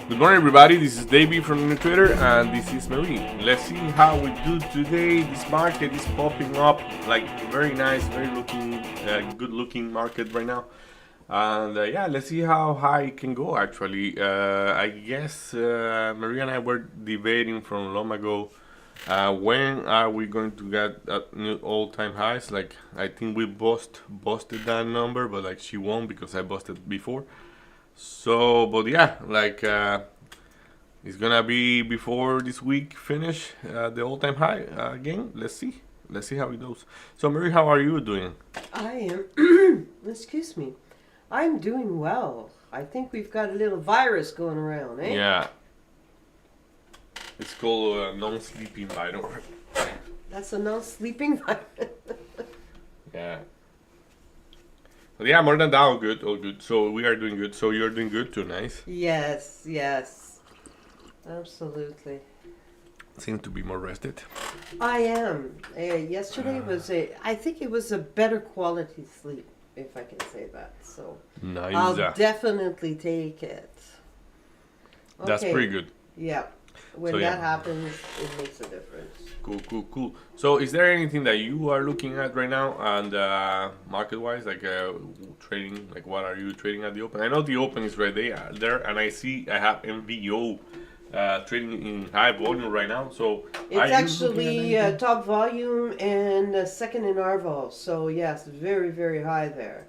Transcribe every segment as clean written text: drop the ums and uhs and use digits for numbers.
Good morning, everybody. This is Davey from Twitter, and this is Marie. Let's see how we do today. This market is popping up like very nice, very good-looking market right now. And yeah, let's see how high it can go. Actually, I guess Marie and I were debating from long ago. When are we going to get new all-time highs? Like I think we busted that number, but like she won't because I busted before. So, but yeah, like it's gonna be before this week finish the all-time high again. Let's see how it goes. So, Mary, how are you doing? I am, excuse me, I'm doing well. I think we've got a little virus going around, eh? Yeah, it's called non-sleeping virus. That's a non-sleeping virus. Yeah. But yeah, more than that, all good, all good. So we are doing good. So you're doing good too. Nice. Yes, yes, absolutely. Seem to be more rested. I am. Yesterday was I think it was a better quality sleep, if I can say that. So Nice. I'll definitely take it. That's Okay. pretty good. Yeah. When So, yeah. that happens, it makes a difference. Cool, cool, cool. So, is there anything that you are looking at right now, and market-wise, like trading? Like, what are you trading at the open? I know the open is right there, and I see I have MVO trading in high volume right now. So, are It's you actually looking at anything? top volume and second in RVOL. So yes, very very high there.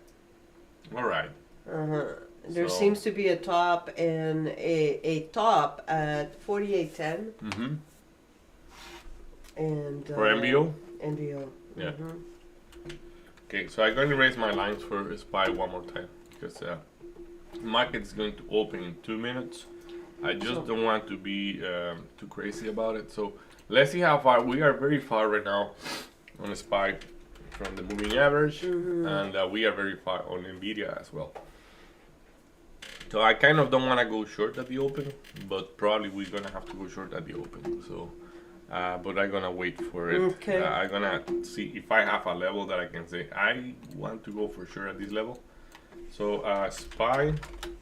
All right. Uh-huh. There So, seems to be a top and a top at 4810 mm-hmm. and For MVO. NVO. Yeah. Mhm. Okay, so I'm going to raise my lines for SPY one more time because market is going to open in 2 minutes. I just don't want to be too crazy about it. So let's see how far we are. Very far right now on SPY from the moving average, and we are very far on Nvidia as well. So I kind of don't want to go short at the open, but probably we're gonna have to go short at the open. So, but I'm gonna wait for it. Okay. I'm gonna see if I have a level that I can say I want to go for sure at this level. So SPY,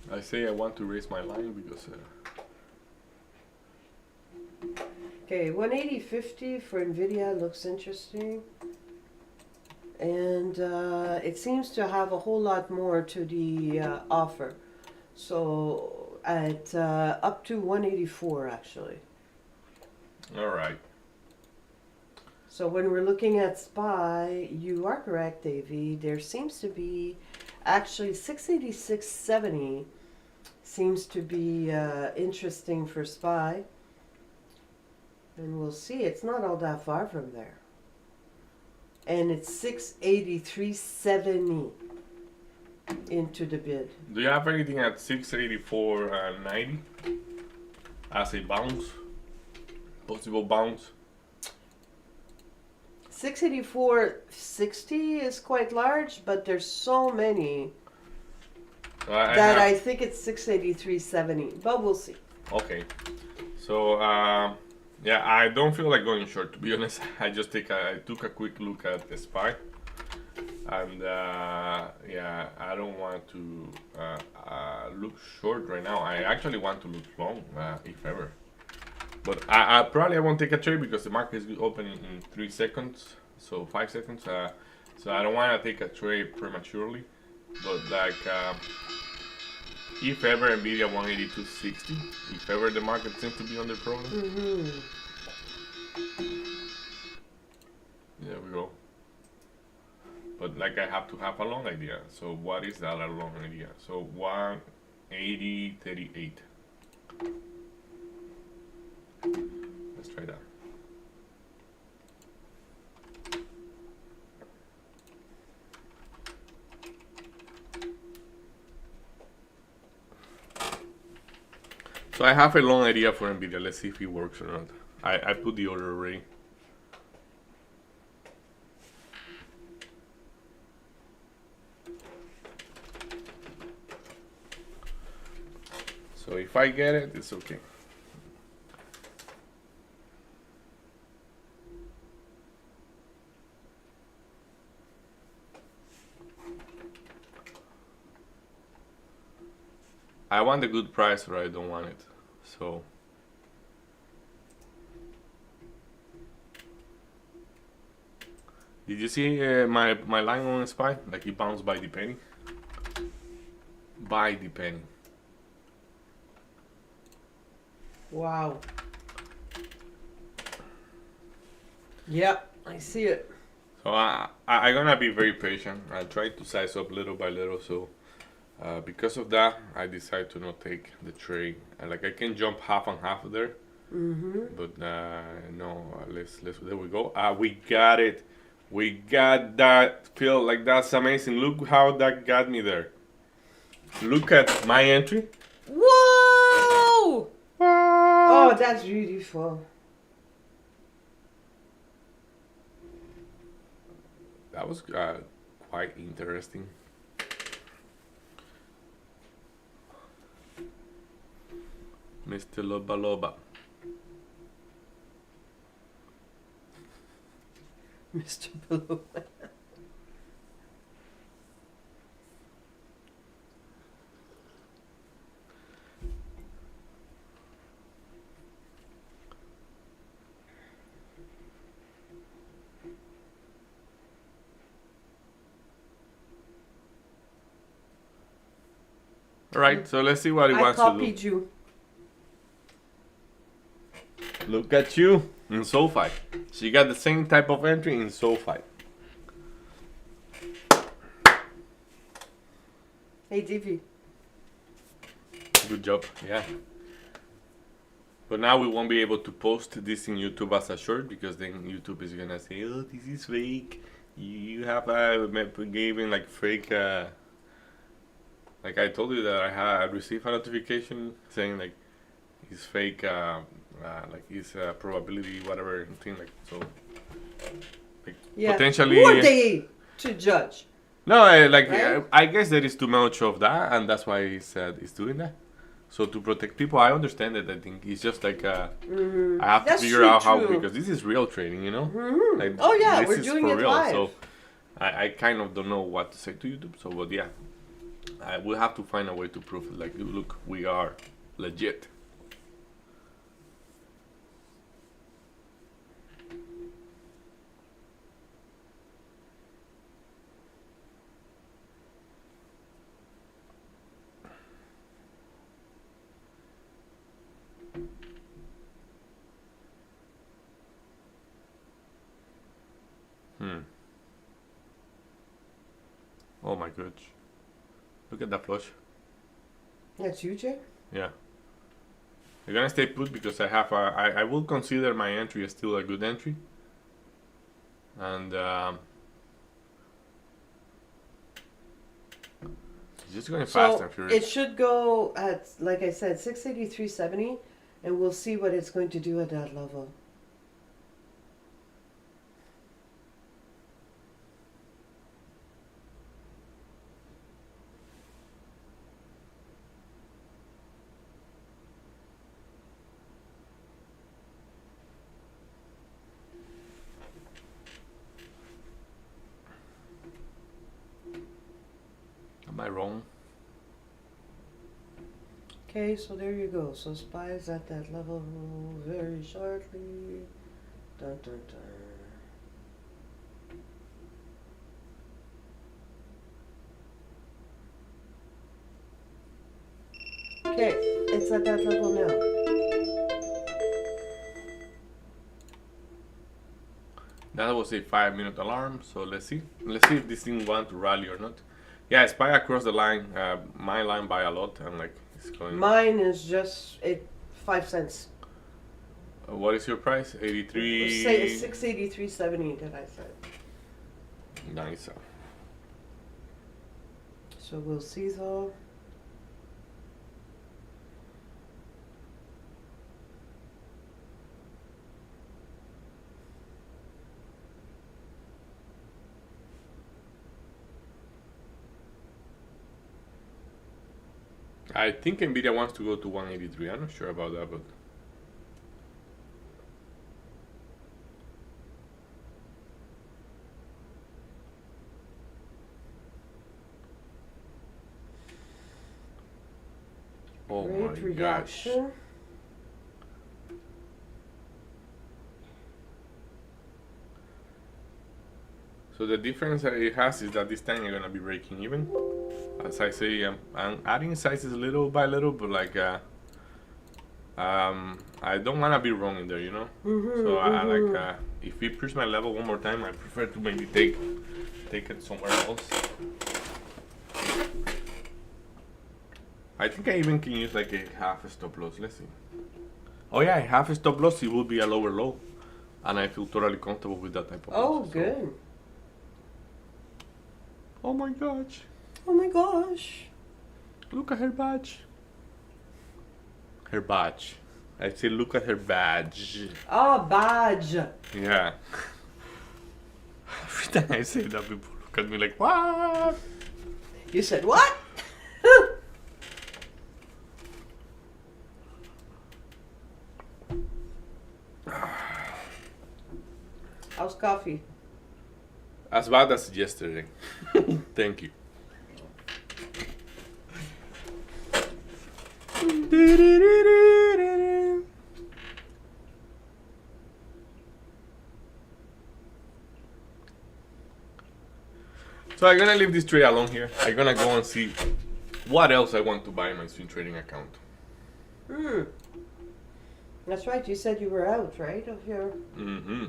I say I want to raise my line because. Okay, 180.50 for Nvidia looks interesting. And it seems to have a whole lot more to the offer. So at up to 184 actually. All right. So when we're looking at SPY, you are correct, Davey. There seems to be actually 686.70 seems to be interesting for SPY. And we'll see, it's not all that far from there. And it's 683.70 into the bid. Do you have anything at 684.90 as a bounce? Possible bounce? 684.60 is quite large, but there's so many I that have, I think it's 683.70, but we'll see. okay. So yeah, I don't feel like going short to be honest. I took a quick look at the SPY, and yeah, I don't want to look short right now. I actually want to look long, if ever. But I probably won't take a trade because the market is opening in 3 seconds, so 5 seconds. So I don't want to take a trade prematurely. But like, if ever Nvidia 182.60, if ever the market seems to be under problem, there we go. But like I have to have a long idea. So what is that a long idea? So 180.38. Let's try that. So I have a long idea for Nvidia. Let's see if it works or not. I put the order already. So if I get it, it's okay. I want a good price or I don't want it. So did you see my line on SPY? Like it bounced by the penny. By the penny. Wow. Yep, I see it. So I'm gonna be very patient. I try to size up little by little. So because of that, I decide to not take the trade. Like I can jump half and half there, but no. Let's there we go. We got it. We got that. Feel like that's amazing. Look how that got me there. Look at my entry. Whoa! Oh, that's beautiful. That was quite interesting. Mr. Loba Loba. Mr. Blue. All right, so let's see what he I wants to do. copied you. Look at you in SoFi. She got the same type of entry in SoFi. Hey, DV. Good job, yeah. But now we won't be able to post this in YouTube as a short because then YouTube is gonna say, "Oh, this is fake. You have given like fake." Like I told you that I received a notification saying like it's fake, like it's probability whatever thing like so. Like Yeah. potentially. Who are they to judge? No, like Right? I guess there is too much of that, and that's why it's doing that. So to protect people, I understand it. I think it's just like I have That's to figure out how true. because this is real trading, you know. Like, Oh yeah, this we're is doing for it real. live. So I kind of don't know what to say to YouTube. So, but yeah, I will have to find a way to prove it. Like, look, we are legit. Oh my gosh. Look at that flush. That's you, Jay? Yeah. I'm gonna stay put because I have I will consider my entry as still a good entry. And it's just going fast and So furious. it should go at, like I said, 683.70, and we'll see what it's going to do at that level. Am I wrong? Okay, so there you go. So SPY is at that level very shortly. Dun, dun, dun. Okay, it's at that level now. That was a 5-minute alarm, so let's see. Let's see if this thing wants to rally or not. Yeah, SPY across the line, my line by a lot, and like it's going. Mine is just 5 cents. What is your price? 83. Say 683.70 that I said. Nice. So we'll see though. I think Nvidia wants to go to 183. I'm not sure about that, but oh Great my gosh. reaction. So the difference that it has is that this time you're gonna be breaking even. As I say, I'm adding sizes little by little, but like I don't wanna be wrong in there, you know. So I like if we push my level one more time, I prefer to maybe take it somewhere else. I think I even can use like a half a stop loss. Let's see. Oh yeah, half a stop loss, it will be a lower low, and I feel totally comfortable with that type of. Oh, loss, so. good. Oh my gosh! Oh my gosh. Look at her badge. Her badge. I say look at her badge. Oh, badge. Yeah. Every time I say that, people look at me like, what? You said what? How's coffee? As bad as yesterday. Thank you. So I'm gonna leave this trade alone here. I'm gonna go and see what else I want to buy in my swing trading account. That's right. You said you were out, right? Of your. Mm-hmm.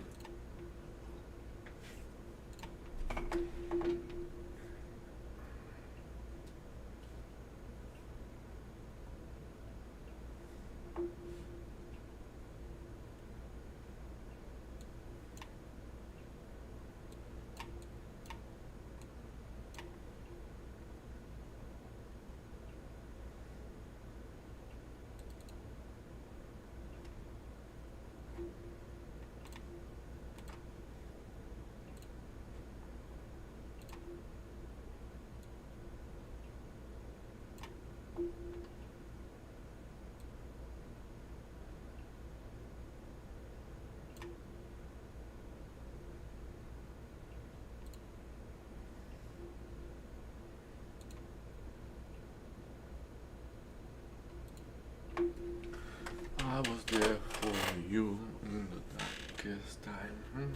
I was there for you in the darkest time.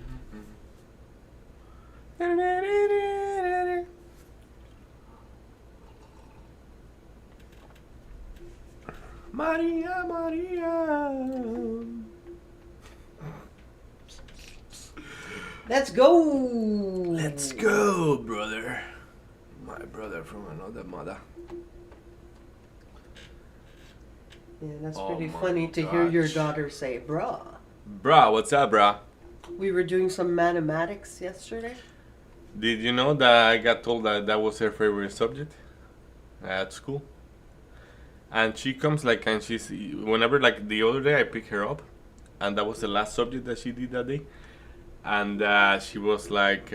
Maria, Maria. Let's go. Let's go, brother. My brother from another mother. Yeah, that's Oh pretty my funny to hear your gosh. daughter say, bruh. Brah, what's up, brah? We were doing some mathematics yesterday. Did you know that I got told that that was her favorite subject at school? And she comes like, and she's, whenever, like the other day I pick her up, and that was the last subject that she did that day. And she was like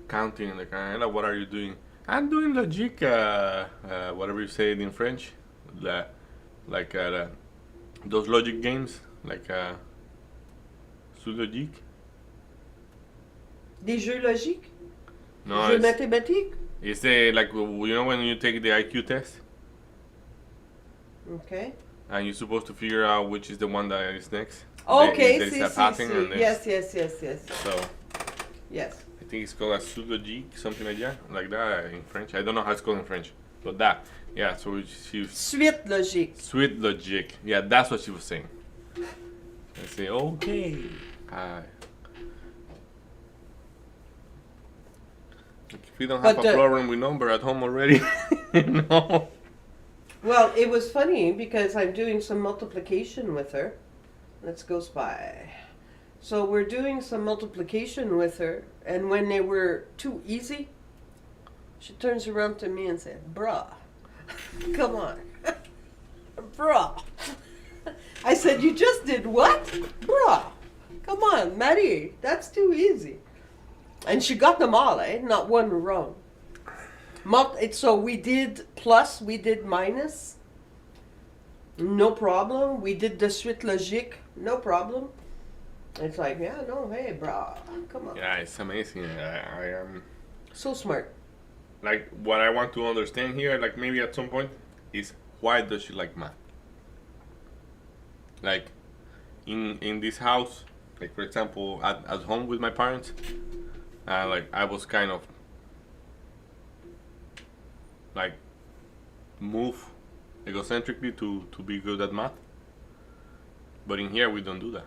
counting, like, what are you doing? I'm doing logic, whatever you say it in French. Like those logic games, like sous logique. Des jeux logiques? No, Jeux it's, mathématiques? it's like, you know when you take the IQ test Okay. and you're supposed to figure out which is the one that is next. Okay, There is see, a see, pattern and see. there's- Yes. So Yes. I think it's called a sous logique, something like that in French. I don't know how it's called in French, but that, yeah. So she Suite logique. sweet logic, yeah, that's what she was saying. I say okay. If we don't have But, a program with number at home already, no. Well, it was funny because I'm doing some multiplication with her. Let's go spy. So we're doing some multiplication with her, and when they were too easy, she turns around to me and said, bruh, come on. Bruh. I said, you just did what? Bruh. Come on, Marie, that's too easy. And she got them all, eh? Not one wrong. So we did plus, we did minus, no problem. We did the suite logique, no problem. It's like, yeah, no, hey, brah, come on. Yeah, it's amazing. I am So smart. like what I want to understand here, like maybe at some point, is why does she like math? Like in this house, like for example, at home with my parents, like I was kind of like move egocentrically to be good at math. But in here we don't do that.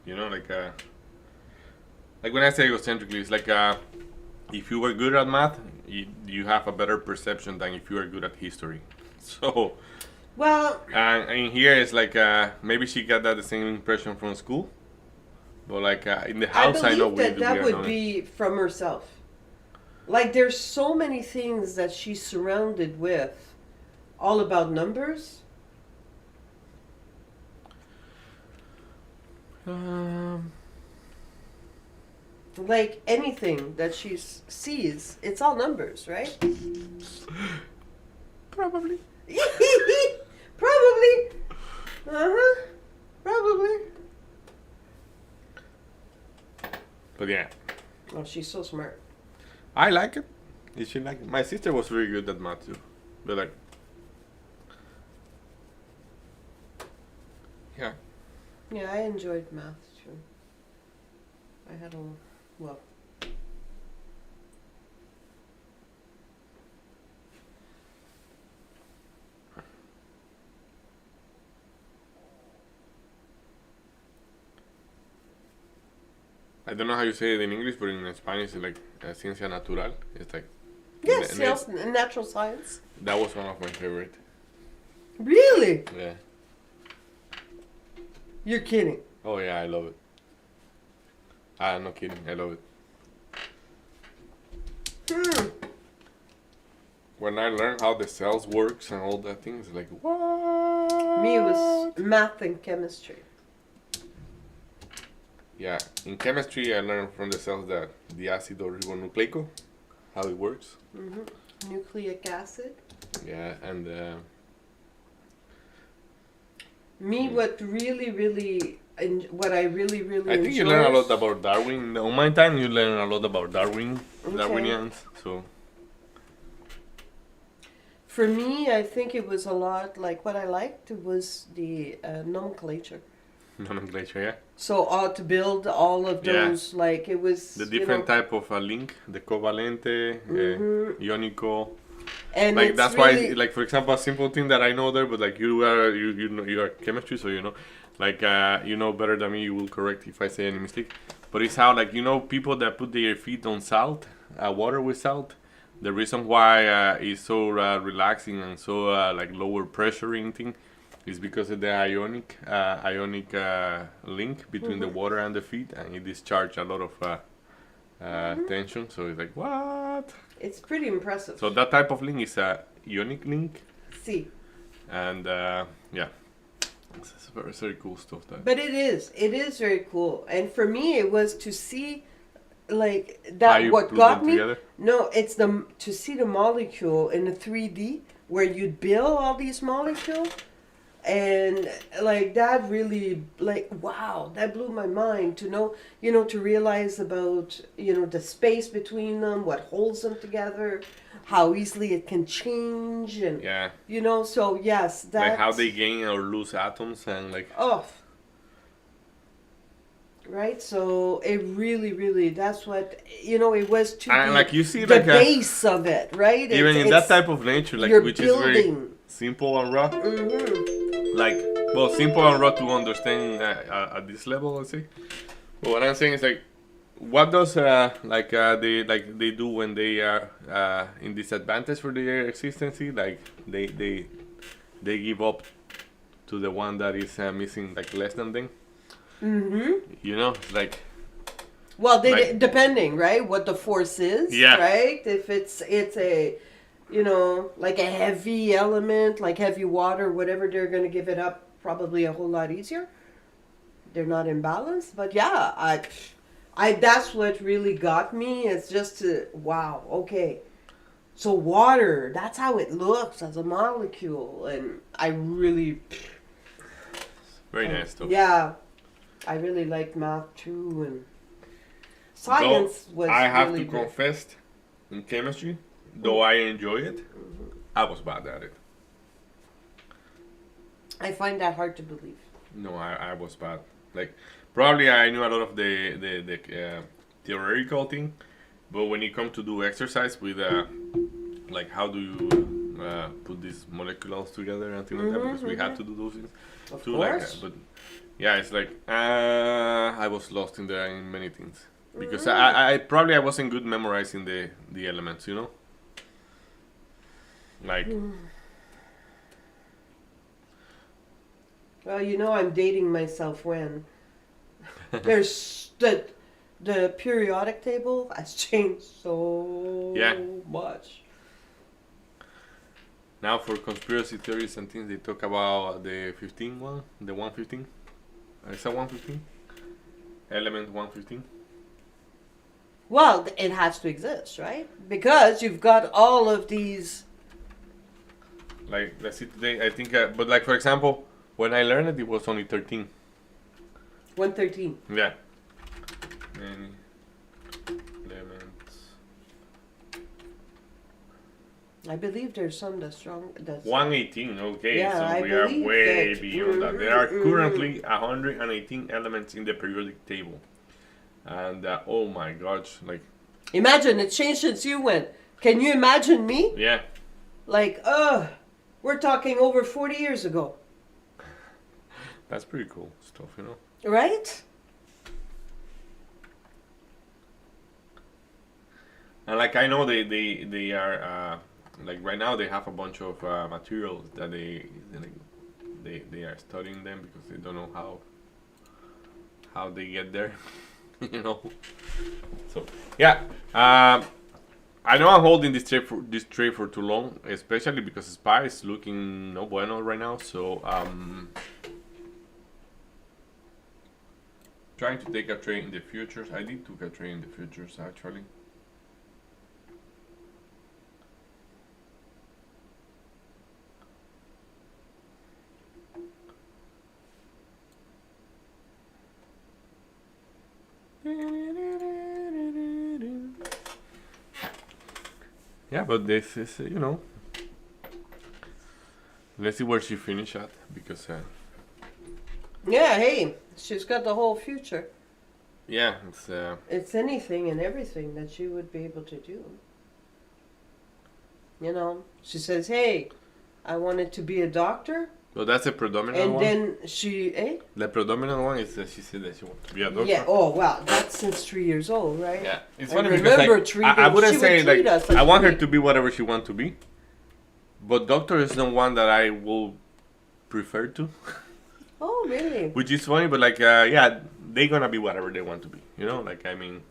You know, like when I say egocentrically, it's like if you were good at math, you have a better perception than if you are good at history. So, Well, and in here it's like maybe she got that the same impression from school, but like in the I house, I know believe we that do. that We are would not. be from herself. Like there's so many things that she's surrounded with, all about numbers. Um, Like anything that she sees, it's all numbers, right? probably. Probably. Uh-huh. Probably. But yeah, Oh, she's so smart. I like it. Did she like it? My sister was very good at math too, but like, yeah. Yeah, I enjoyed math too. I had a well. I don't know how you say it in English, but in Spanish it's like ciencia natural. It's like Yes, and sales and natural science. that was one of my favorite. Really? Yeah. You're kidding. Oh yeah, I love it. I'm not kidding. I love it. Hmm. When I learned how the cells works and all that thing, it's like what? Me, it was math and chemistry. Yeah, in chemistry, I learned from the cells that the ácido ribonucleico, how it works. Nucleic acid. Yeah, and Me, what really, really, and what I really, really I think you learn a lot about Darwin. On my time, you learn a lot about Darwin, Okay. Darwinians. So For me, I think it was a lot like what I liked was the nomenclature. nomenclature, yeah. So to build all of Yeah. those, like it was The different type of link, the covalente, ionico. and Like it's that's really, why, like for example, a simple thing that I know there, but like you know you are chemistry, so you know, like you know better than me. You will correct if I say any mistake. But it's how like you know people that put their feet on salt, water with salt. The reason why it's so relaxing and so like lower pressuring thing is because of the ionic link between the water and the feet, and it discharge a lot of tension. So it's like what? it's pretty impressive. So that type of link is a ionic link, See, and yeah, it's very very cool stuff. That but it is very cool, and for me, it was to see, like how that. you What put got them me? together. No, it's to see the molecule in the 3D where you'd build all these molecules, and like that really like wow, that blew my mind to know, to realize about the space between them, what holds them together, how easily it can change, and Yeah, so yes, that like how they gain or lose atoms and like oh. Right, so it really that's what it was to and be like you see the like base of it, right? even in that type of nature, like you're which is very building. simple and raw. Mm-hmm. Like well, simple and raw to understand at this level, let's say. But what I'm saying is like, what does they do when they are in disadvantage for their existence? Like they give up to the one that is missing like less than them. Mm-hmm. You know, it's like Well, Like- depending, right, what the force is, Yeah. right? If it's a, like a heavy element, like heavy water, whatever, they're going to give it up probably a whole lot easier. They're not in balance, but yeah, I that's what really got me. It's just wow, okay. So water, that's how it looks as a molecule, and I really, very nice stuff. yeah, I really liked math too, and science was I have really to good. confess, in chemistry, though I enjoy it, I was bad at it. I find that hard to believe. No, I was bad. Like probably I knew a lot of the theoretical thing, but when you come to do exercise with like how do you put these molecules together and things like that, because we had to do those things Of too. course. But yeah, it's like I was lost in there in many things because I probably I wasn't good memorizing the elements, you know. Like Well, you know, I'm dating myself when there's the periodic table has changed so Yeah. much. now for conspiracy theories and things, they talk about the 15 one, the 115. Is that 115? Element 115. Well, it has to exist, right? Because you've got all of these. Like let's see today, I think, but like for example, when I learned it, it was only 13. 113. Yeah. Many elements. I believe there's some that's strong. That's 118. Okay, Yeah, so I we are believe way that. beyond that. There are currently 118 elements in the periodic table, and oh my gosh, like Imagine it changed since you went. Can you imagine me? yeah, Like, we're talking over 40 years ago, that's pretty cool stuff, you know. right? And like I know they are like right now they have a bunch of materials that they are studying them because they don't know how they get there, you know. So yeah, I know I'm holding this tray for too long, especially because SPY is looking no bueno right now. So trying to take a trade in the futures. I did took a trade in the futures actually. Yeah, but this is you know. Let's see where she finish at because Yeah, hey, she's got the whole future. yeah, It's anything and everything that she would be able to do. You know, she says, hey, I wanted to be a doctor. well, that's the predominant And one. then she, The predominant one is that she said that she wants to be a doctor. Yeah, oh, wow, that's since 3 years old, right? Yeah, it's I funny because remember like, treating- I wouldn't she would say treat like us like I want her we- to be whatever she wants to be, but doctor is the one that I will prefer to, Oh, really? which is funny. But like yeah, they're gonna be whatever they want to be. You know, like I mean,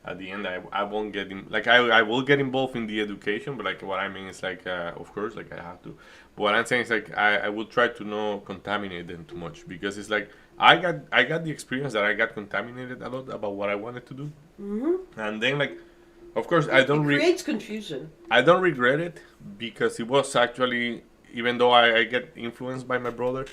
at the end I won't get in like I will get involved in the education, but like what I mean is like of course like I have to. But what I'm saying is like I will try to not contaminate them too much because it's like I got the experience that I got contaminated a lot about what I wanted to do, and then like of course It creates confusion. I don't regret it because it was actually, even though I get influenced by my brother,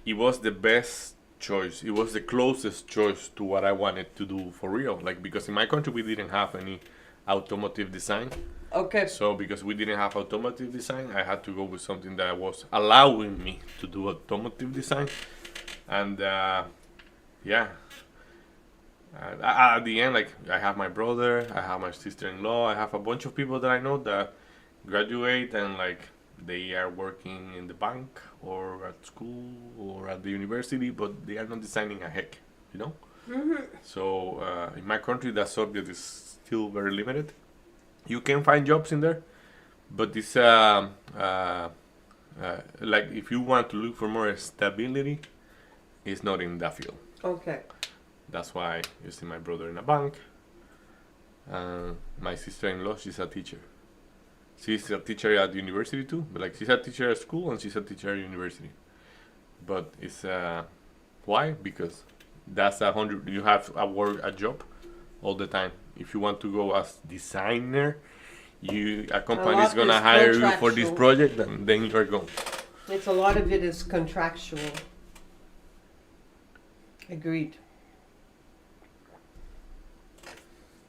it was the best choice. It was the closest choice to what I wanted to do for real. Like, because in my country we didn't have any automotive design. Okay. So because we didn't have automotive design, I had to go with something that was allowing me to do automotive design. And yeah. At the end, like I have my brother, I have my sister-in-law, I have a bunch of people that I know that graduate and like they are working in the bank or at school or at the university, but they are not designing a heck, you know. So in my country, that subject is still very limited. You can find jobs in there, but it's like if you want to look for more stability, it's not in that field. Okay. That's why you see my brother in a bank. My sister-in-law, she's a teacher. She's a teacher at university too, but like she's a teacher at school and she's a teacher at university. But it's why? Because that's 100. You have a job all the time. If you want to go as designer, a company is lot gonna is hire you for this contractual. project, and then you're gone. It's a lot of it is contractual. Agreed.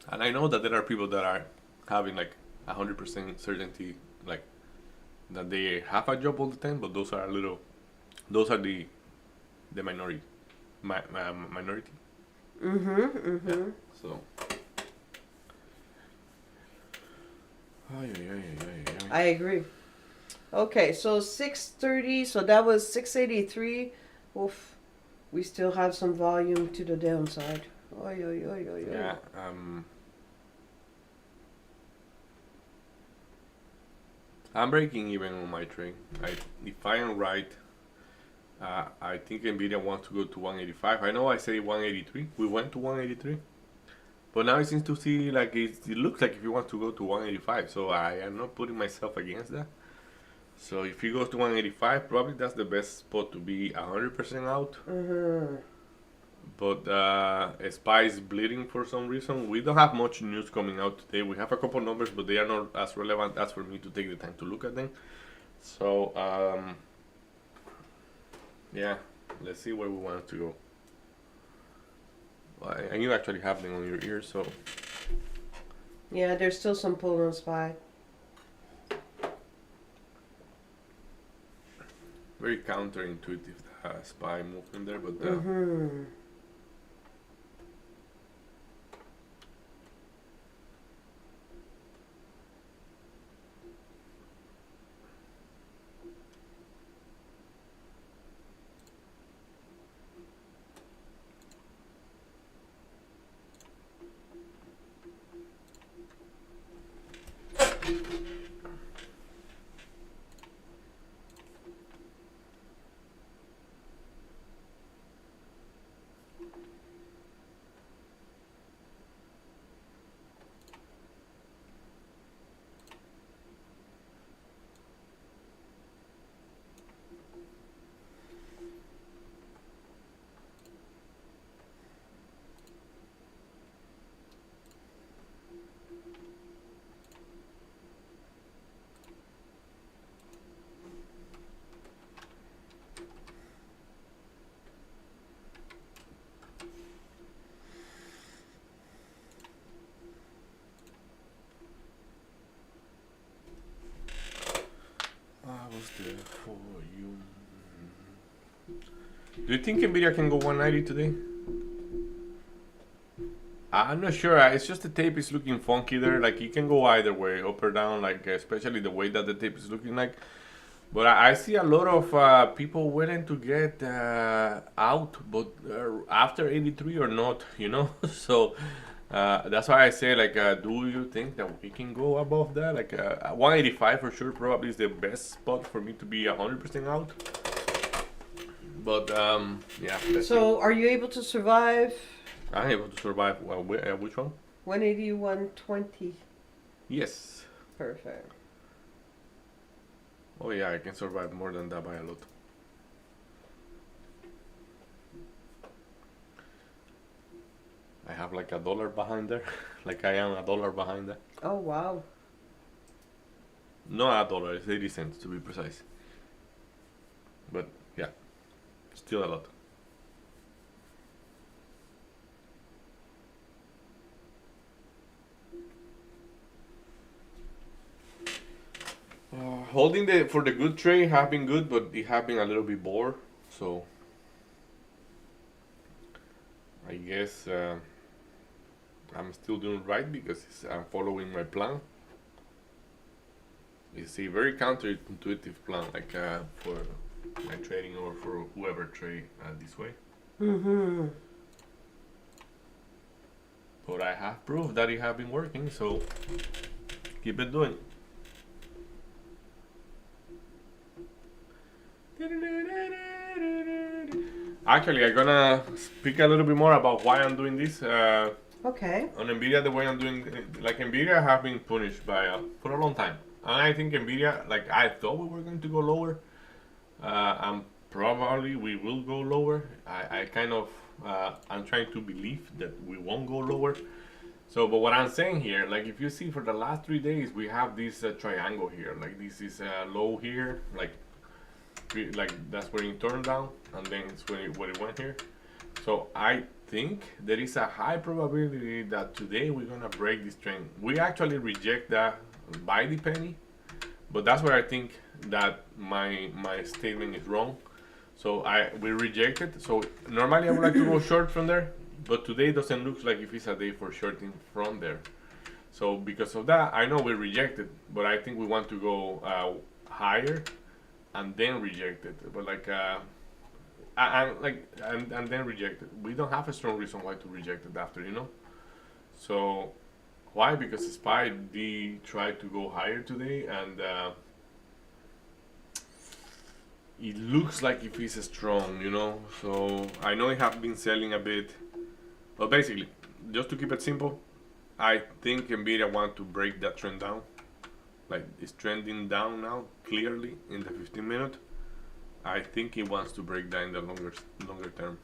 And I know that there are people that are having like 100% certainty, like that they have a job all the time, but those are the minority, minority. So Ay, ay, ay, ay, ay, I ay. agree. Okay, so 630, so that was 683. Oof, we still have some volume to the downside. Oy, oy, oy, oy, oy. Yeah. I'm breaking even on my trade. If I am right, I think Nvidia wants to go to 185. I know I say 183. We went to 183, but now it seems to see like it looks like if you want to go to 185. So I am not putting myself against that. So if he goes to 185, probably that's the best spot to be 100% out. Mm-hmm. But SPY is bleeding for some reason. We don't have much news coming out today. We have a couple numbers, but they are not as relevant as for me to take the time to look at them. So yeah, let's see where we want to go. And you actually have them on your ears, so Yeah, there's still some pull on SPY. very counterintuitive SPY movement there, but Mm-hmm. what's there for you? Do you think Nvidia can go 190 today? I'm not sure. It's just the tape is looking funky there. Like it can go either way, up or down. Like especially the way that the tape is looking like. But I see a lot of people willing to get out, but after 83 or not, you know. So that's why I say, like, do you think that we can go above that? Like 185 for sure, probably is the best spot for me to be 100% out. But yeah. Let's see. So, are you able to survive I'm able to survive. Which one? 180, 120? Yes. Perfect. Oh yeah, I can survive more than that by a lot. I have like $1 behind there. Like I am $1 behind that. Oh, wow. Not $1, it's 80 cents to be precise. But yeah, still a lot. Holding the for the good trade have been good, but it have been a little bit bored. So I guess I'm still doing right because I'm following my plan. It's a very counterintuitive plan, like for my trading or for whoever trade this way. Mm-hmm. But I have proof that it have been working, so keep it doing. Actually, I'm gonna speak a little bit more about why I'm doing this. Okay. On Nvidia, the way I'm doing, like Nvidia have been punished by for a long time, and I think Nvidia, like I thought we were going to go lower, and probably we will go lower. I kind of, I'm trying to believe that we won't go lower. So, but what I'm saying here, like if you see for the last 3 days, we have this triangle here, like this is low here, like that's where it turned down, and then it's where it went here. So I think there is a high probability that today we're gonna break this trend. We actually reject that by the penny, but that's where I think that my statement is wrong. So we reject it. So normally I would like to go short from there, but today doesn't look like if it's a day for shorting from there. So because of that, I know we rejected, but I think we want to go higher and then reject it. But like and then reject it. We don't have a strong reason why to reject it after, you know. So why? Because SPY they tried to go higher today, and it looks like if it's strong, you know. So I know it have been selling a bit, but basically, just to keep it simple, I think Nvidia want to break that trend down. Like it's trending down now clearly in the 15 minute. I think it wants to break that in the longer term.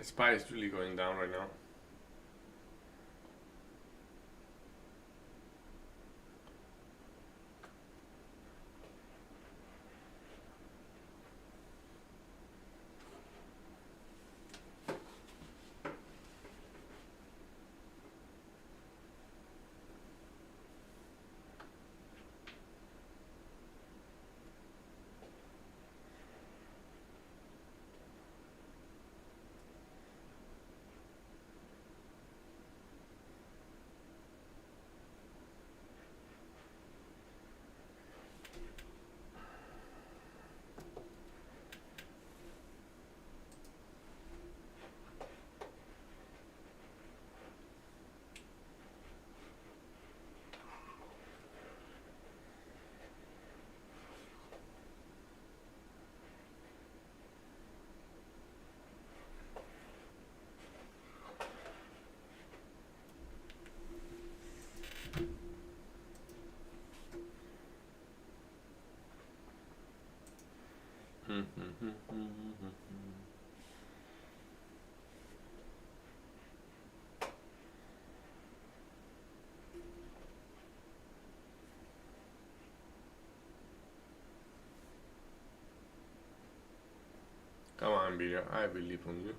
SPY is really going down right now. Come on, Nvidia, I believe on you.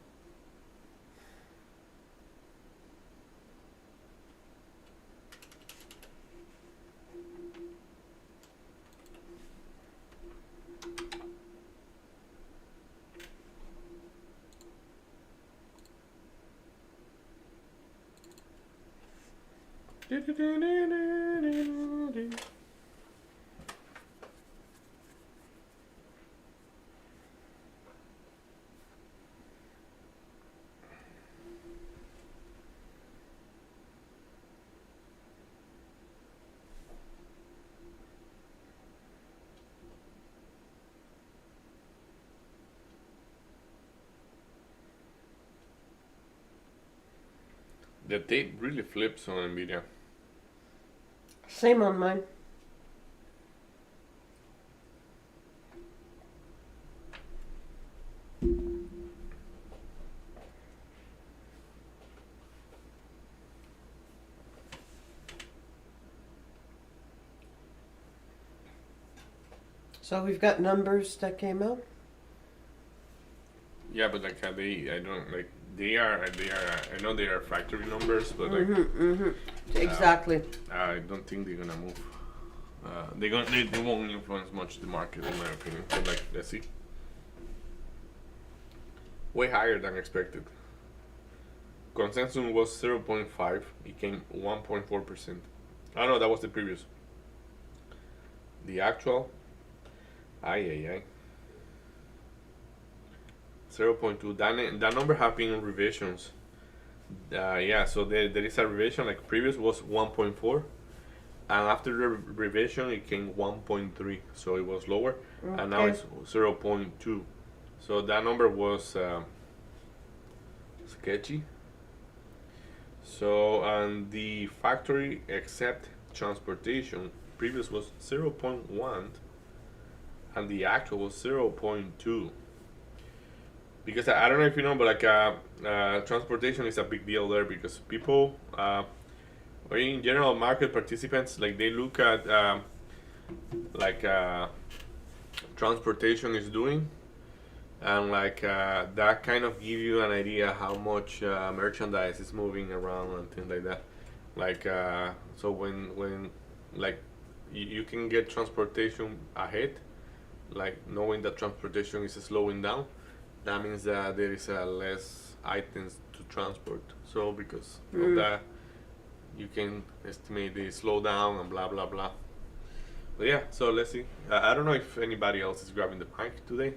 The tape really flips on Nvidia. Same on mine. So we've got numbers that came out. Yeah, but like I don't like they are. I know they are factory numbers, but like Exactly. I don't think they're gonna move. They won't influence much the market in my opinion. But like let's see. Way higher than expected. Consensus was 0.5. It came 1.4%. I know that was the previous. The actual, ay ay ay, 0.2. That number have been revisions. Yeah, so there is a revision. Like previous was 1.4, and after the revision it came 1.3, so it was lower, and now Okay. it's 0.2. So that number was sketchy. So and the factory except transportation previous was 0.1, and the actual was 0.2. Because I don't know if you know, but like transportation is a big deal there because people, or in general, market participants, like they look at like transportation is doing, and like that kind of give you an idea how much merchandise is moving around and things like that. Like so when like you can get transportation ahead, like knowing that transportation is slowing down, that means that there is less items to transport. So because of Mm. that, you can estimate the slowdown and blah blah blah. But yeah, so let's see. I don't know if anybody else is grabbing the mic today.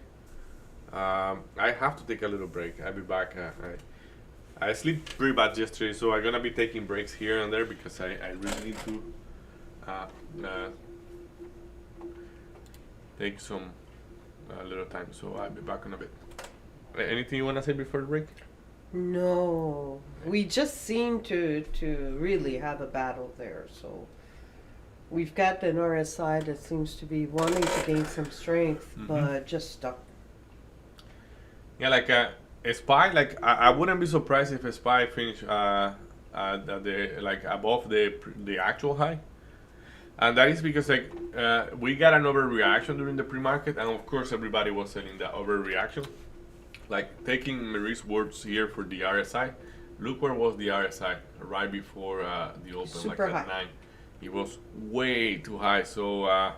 I have to take a little break. I'll be back. I sleep pretty bad yesterday, so I'm gonna be taking breaks here and there because I really need to uh, uh, take some little time. So I'll be back in a bit. Anything you wanna say before the break? No, we just seem to really have a battle there. So we've got an RSI that seems to be wanting to gain some strength, but just stuck. Yeah, like a spy. Like I wouldn't be surprised if a spy finish the like above the actual high, and that is because like we got an overreaction during the pre-market, and of course everybody was selling the overreaction. Like taking Marie's words here for the RSI, look where was the RSI right before the open, like Super at high. 9. It was way too high, so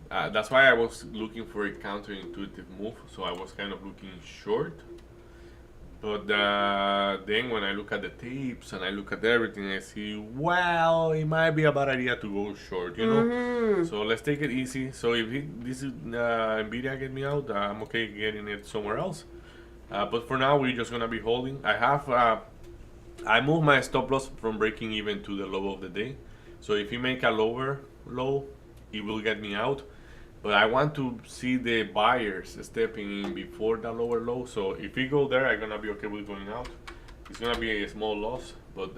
that's why I was looking for a counterintuitive move. So I was kind of looking short. But then when I look at the tapes and I look at everything, I see, well, it might be a bad idea to go short, you know? Mm-hmm. So let's take it easy. So if this is Nvidia get me out, I'm okay getting it somewhere else. But for now, we're just gonna be holding. I moved my stop loss from breaking even to the low of the day. So if you make a lower low, it will get me out. But I want to see the buyers stepping in before the lower low. So if we go there, I'm gonna be okay with going out. It's gonna be a small loss, but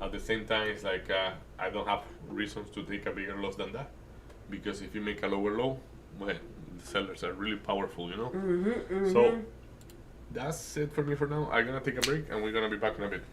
at the same time, it's like I don't have reasons to take a bigger loss than that. Because if you make a lower low, well, the sellers are really powerful, you know. Mm-hmm. So Mm-hmm. that's it for me for now. I'm gonna take a break, and we're gonna be back in a bit.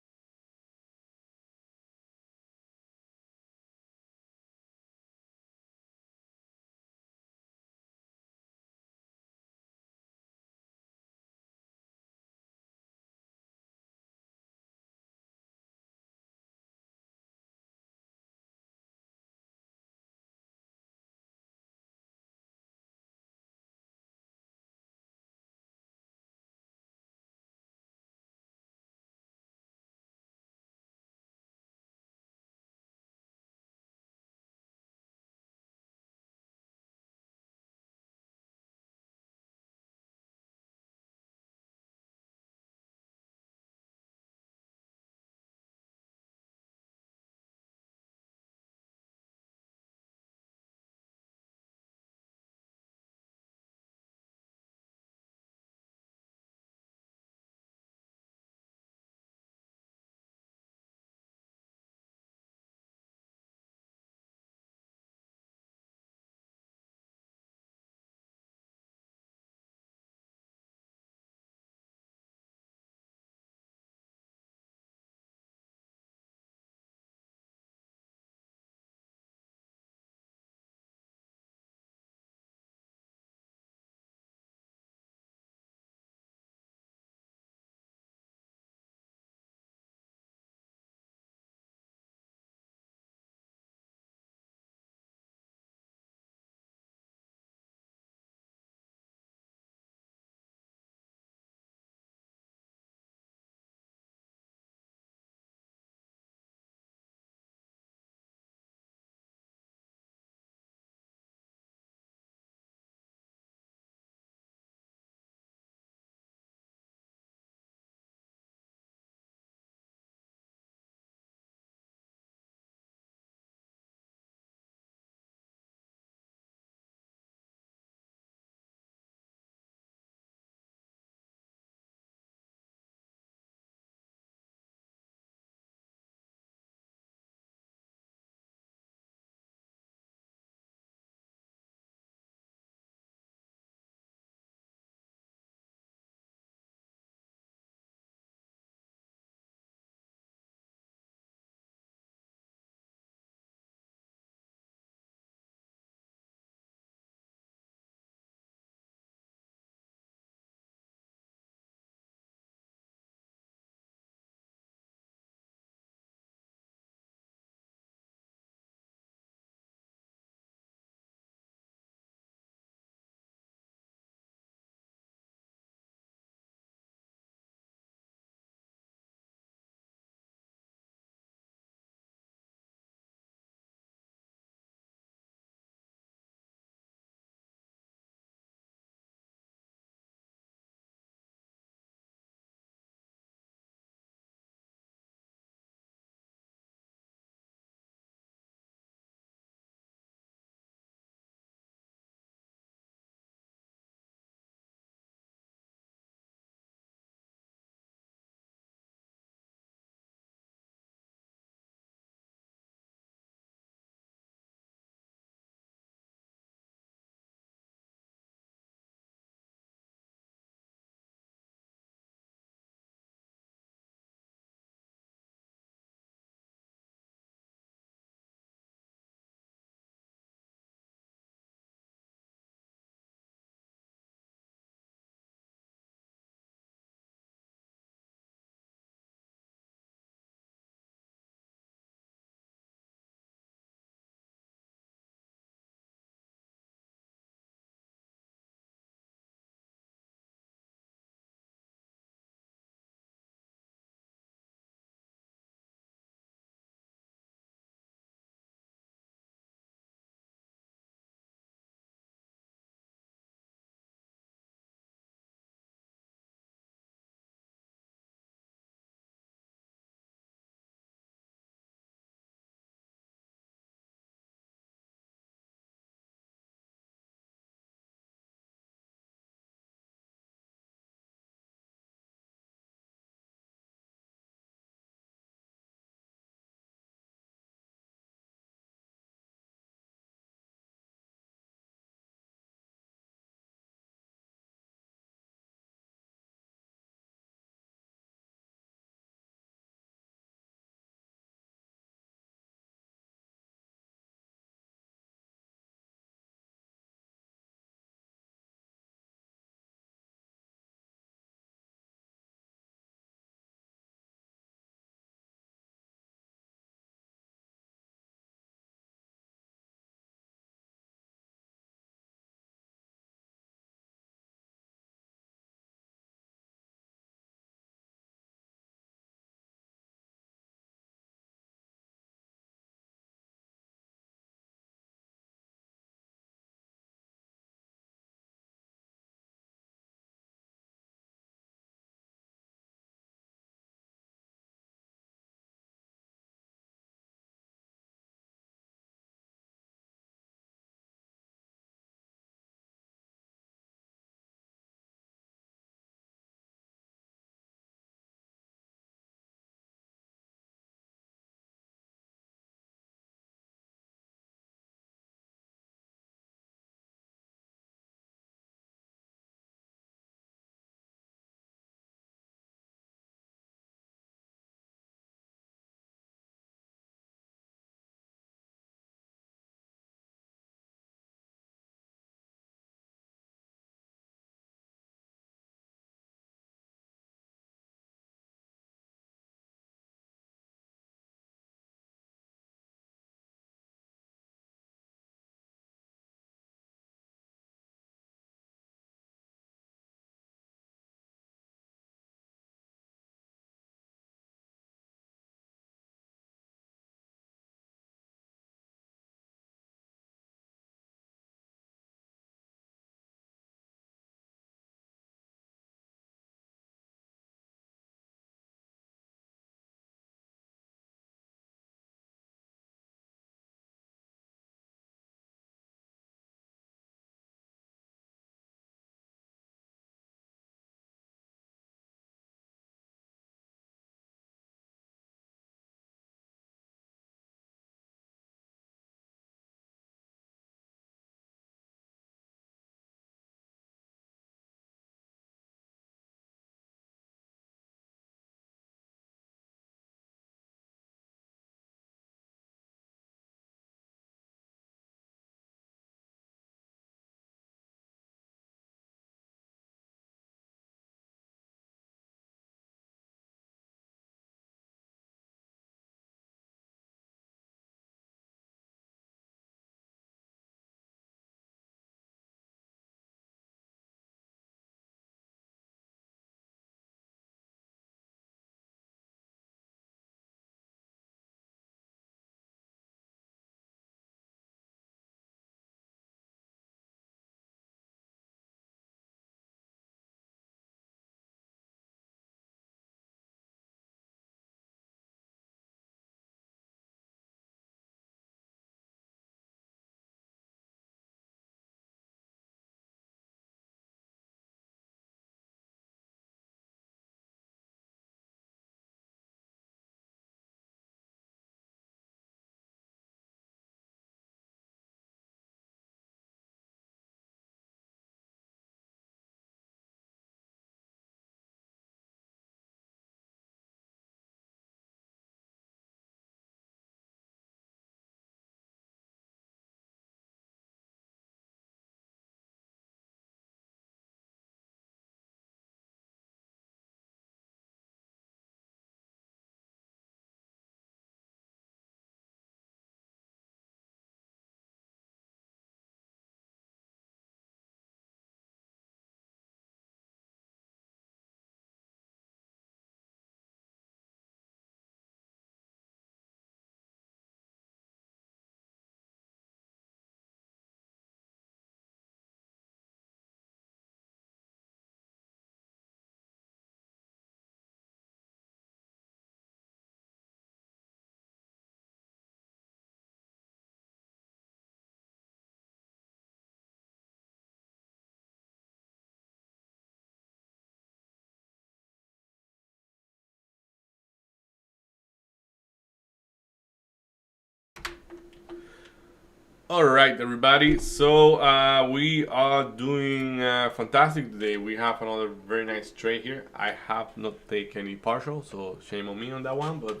All right, everybody. So we are doing fantastic today. We have another very nice trade here. I have not taken any partial, so shame on me on that one. But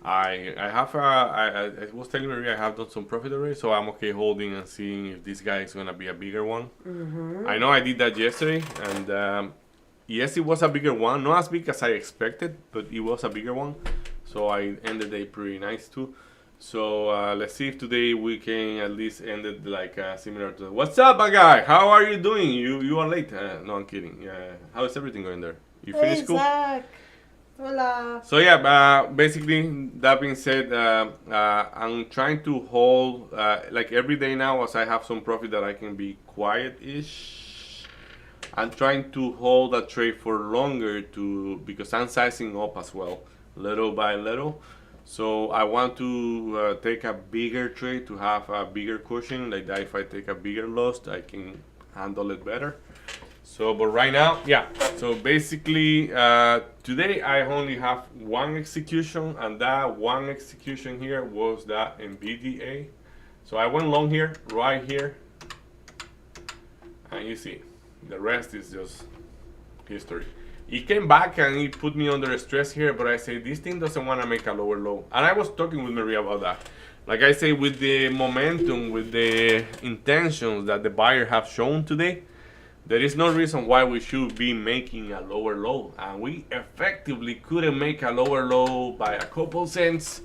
I was telling Maria I have done some profit already, so I'm okay holding and seeing if this guy is gonna be a bigger one. I know I did that yesterday, and yes, it was a bigger one. Not as big as I expected, but it was a bigger one. So I ended the day pretty nice too. So let's see if today we can at least end it like similar to. What's up, my guy? How are you doing? You are late. No, I'm kidding. How is everything going there? You Hey, finished school? Zach. Hola. So yeah, basically that being said, I'm trying to hold like every day now as I have some profit that I can be quiet-ish. I'm trying to hold a trade for longer because I'm sizing up as well, little by little. So I want to take a bigger trade to have a bigger cushion. Like that, if I take a bigger loss, I can handle it better. So, but right now, yeah. So basically, today I only have one execution, and that one execution here was that NVDA. So I went long here, right here, and you see, the rest is just history. He came back and he put me under stress here, but I say this thing doesn't want to make a lower low. And I was talking with Maria about that. Like I say, with the momentum, with the intentions that the buyer have shown today, there is no reason why we should be making a lower low. And we effectively couldn't make a lower low by a couple cents.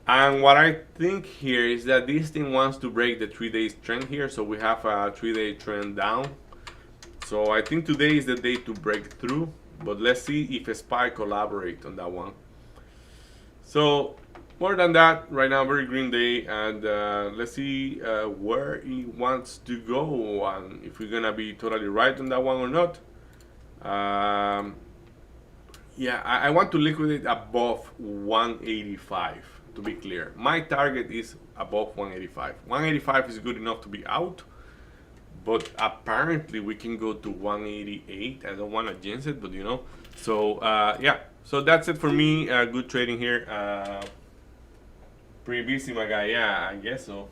And what I think here is that this thing wants to break the 3-day trend here. So we have a 3-day trend down. So I think today is the day to break through, but let's see if SPY collaborate on that one. So more than that, right now very green day, and let's see where he wants to go and if we're gonna be totally right on that one or not. Yeah, I want to liquidate above 185 to be clear. My target is above 185. 185 is good enough to be out. But apparently we can go to 188. I don't want to jinx it, but you know. So yeah. So that's it for me. Good trading here. Pretty busy, my guy. Yeah, I guess so.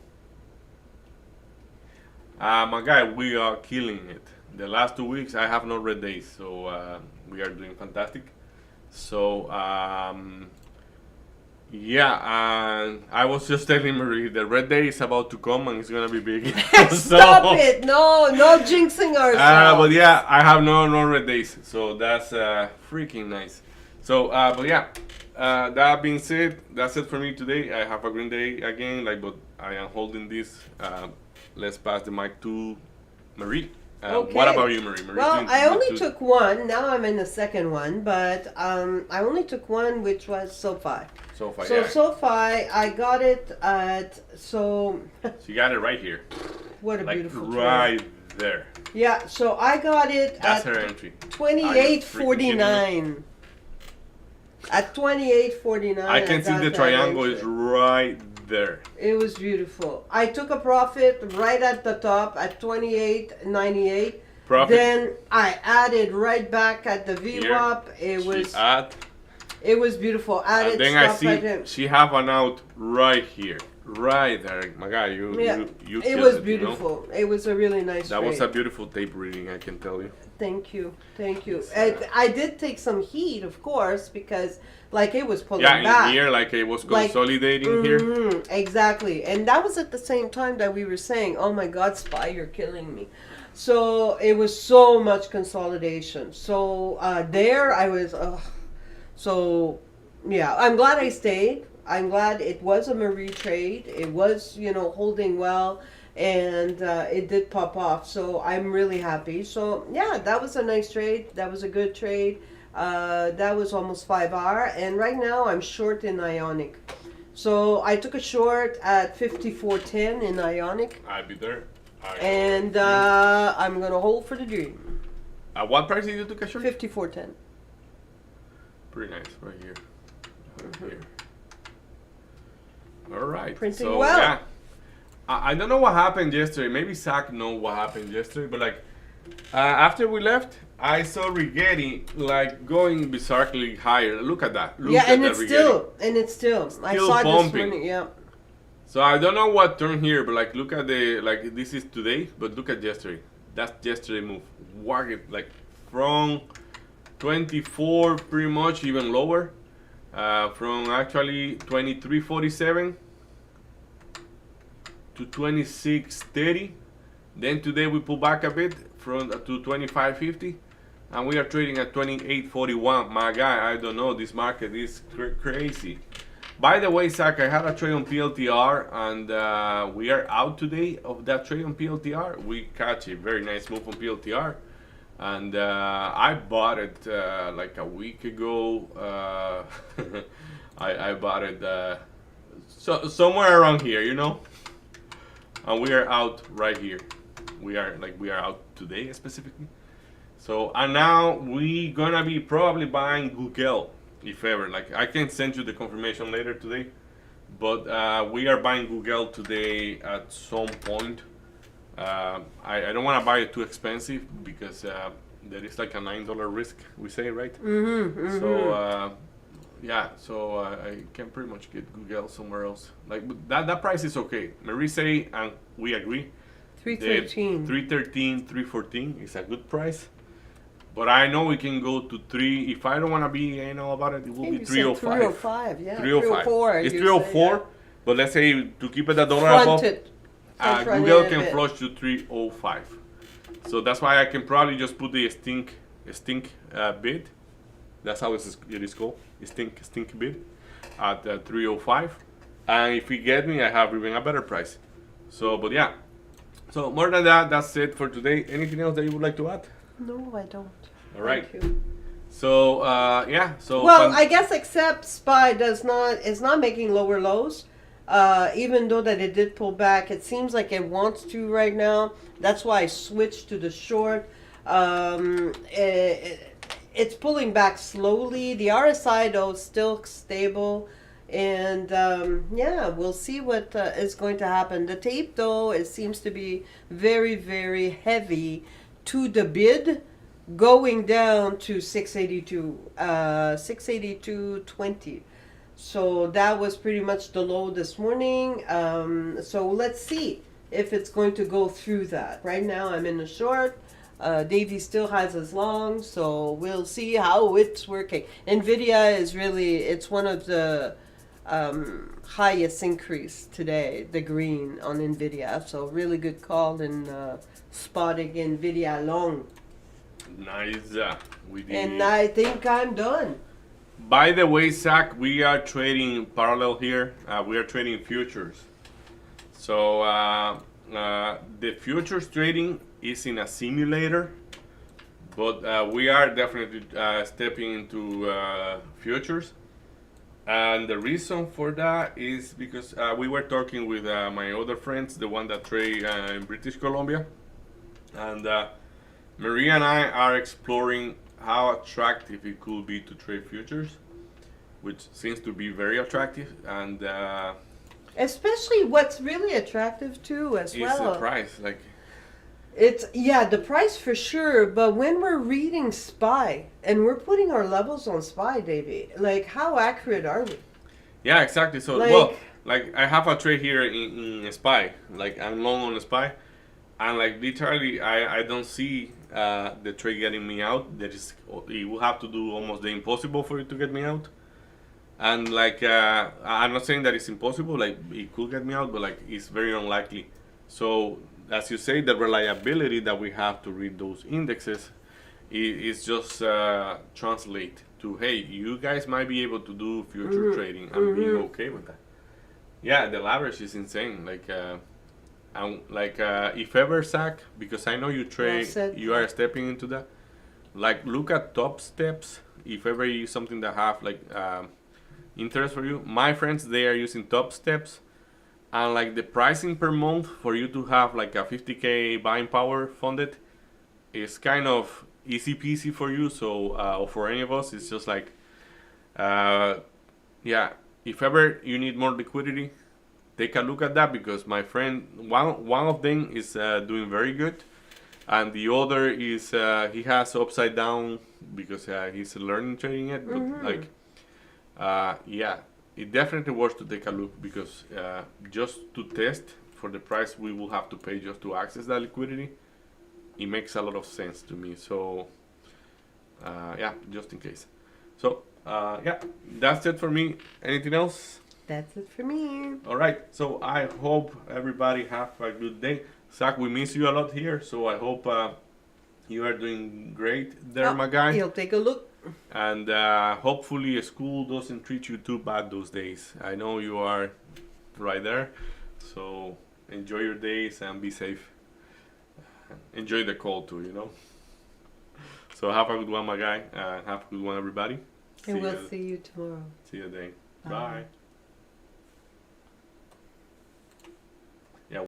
My guy, we are killing it. The last 2 weeks I have no red days, so we are doing fantastic. So yeah, and I was just telling Marie the red day is about to come and it's gonna be big. Stop it! No jinxing ourselves. But yeah, I have no red days, so that's freaking nice. So, but yeah, that being said, that's it for me today. I have a green day again, but I am holding this. Let's pass the mic to Marie. Okay. What about you, Marie? Well, I only took one. Now I'm in the second one, but I only took one, which was SoFi. SoFi, So yeah. SoFi, I got it at So you got it right here. What a beautiful right trade. there. Yeah, so I got it That's at her entry. 28.49. At 28.49. I can see the triangle is right there. It was beautiful. I took a profit right at the top at 28.98. Profit. Then I added right back at the VWAP. It was beautiful. Added and then I stuff see like that. she have an out right here, right there. My God, you it was beautiful. You know? It was a really nice That trade. was a beautiful tape reading, I can tell you. Thank you. Yes, I did take some heat, of course, because it was pulling back. back. In here, it was consolidating here. Exactly. And that was at the same time that we were saying, oh my God, SPY, you're killing me. So it was so much consolidation. So there I was, so yeah, I'm glad I stayed. I'm glad it was a Marie trade. It was, holding well. And it did pop off, so I'm really happy. So yeah, that was a nice trade. That was a good trade. That was almost 5R, and right now I'm short in Ionic. So I took a short at 54.10 in Ionic. I'll be there. And I'm gonna hold for the dream. At what price did you take a short? 54.10. Pretty nice, right here. Right here. All right. Printing so, well. Yeah. I don't know what happened yesterday. Maybe Zach knows what happened yesterday, but after we left, I saw Rigetti going bizarrely higher. Look at that. Look at and that it's Rigetti. still, I saw pumping. this morning. Yeah. So I don't know what turned here, but like look at the like this is today, but look at yesterday. That's yesterday move. Walk it like from 24 pretty much even lower. From actually 23.47 to 26.30. Then today we pull back a bit from to 25.50, and we are trading at 28.41. My guy, I don't know. This market is crazy. By the way, Zach, I had a trade on PLTR, and we are out today of that trade on PLTR. We catch a very nice move on PLTR, and I bought it like a week ago. I bought it somewhere around here, you know, and we are out right here. We are out today specifically. So and now we gonna be probably buying Google. If ever, like I can send you the confirmation later today, but we are buying Google today at some point. I don't want to buy it too expensive because there is like a $9 risk, we say, right? So yeah, so I can pretty much get Google somewhere else. Like that price is okay. Marie say, and we agree. 313. 313, 314 is a good price. But I know we can go to 3. If I don't want to be anal about it, it will be 305. 305, yeah. 305. 304. It's you 304, say, yeah. but let's say to keep it a dollar above, Front it. Front Google it a can bit. flush to 305. So that's why I can probably just put the stink bid. That's how it is called. Stink bid at 305. And if you get me, I have even a better price. So, but yeah. So more than that, that's it for today. Anything else that you would like to add? No, I don't. All right. Thank you. So yeah. So Well, I guess except SPY is not making lower lows. Even though that it did pull back, it seems like it wants to right now. That's why I switched to the short. It's pulling back slowly. The RSI though is still stable, and yeah, we'll see what is going to happen. The tape though, it seems to be very, very heavy to the bid, going down to 682, 682.20. So that was pretty much the low this morning. So let's see if it's going to go through that. Right now I'm in the short. Davey still has his long, so we'll see how it's working. Nvidia is really, it's one of the highest increase today, the green on Nvidia. So really good call in spotting Nvidia long. nice. We did. And I think I'm done. By the way, Zach, we are trading parallel here. We are trading futures. So the futures trading is in a simulator, but we are definitely stepping into futures. And the reason for that is because we were talking with my other friends, the one that trade in British Columbia, and Maria and I are exploring how attractive it could be to trade futures, which seems to be very attractive, and Especially what's really attractive too as it's well. the price. Like, It's, yeah, the price for sure, but when we're reading SPY and we're putting our levels on SPY, Davey, like how accurate are we? yeah, exactly. So Like- well, like I have a trade here in SPY. Like I'm long on SPY, and like literally I don't see the trade getting me out. That is, it will have to do almost the impossible for it to get me out. And like I'm not saying that it's impossible. Like it could get me out, but like it's very unlikely. So as you say, the reliability that we have to read those indexes is just translate to, hey, you guys might be able to do future trading and being okay with that. Yeah, the leverage is insane. Like, if ever, Zach, because I know you trade, said. you are stepping into that. Like, look at top steps. If ever you use something that have like interest for you, my friends, they are using top steps, and like the pricing per month for you to have like a 50K buying power funded is kind of easy peasy for you. So or for any of us, it's just like yeah, if ever you need more liquidity, take a look at that, because my friend, one of them is doing very good, and the other is he has upside down because he's learning trading it, but like yeah, it definitely worth to take a look because just to test for the price we will have to pay just to access that liquidity, it makes a lot of sense to me. So yeah, just in case. So yeah, that's it for me. Anything else? That's it for me. All right. So I hope everybody have a good day. Zach, we miss you a lot here. So I hope you are doing great there, my guy. You'll take a look. And hopefully school doesn't treat you too bad those days. I know you are right there. So enjoy your days and be safe. Enjoy the cold too, you know. So have a good one, my guy. Have a good one, everybody. And we'll you. see you tomorrow. See you then. Bye. Bye.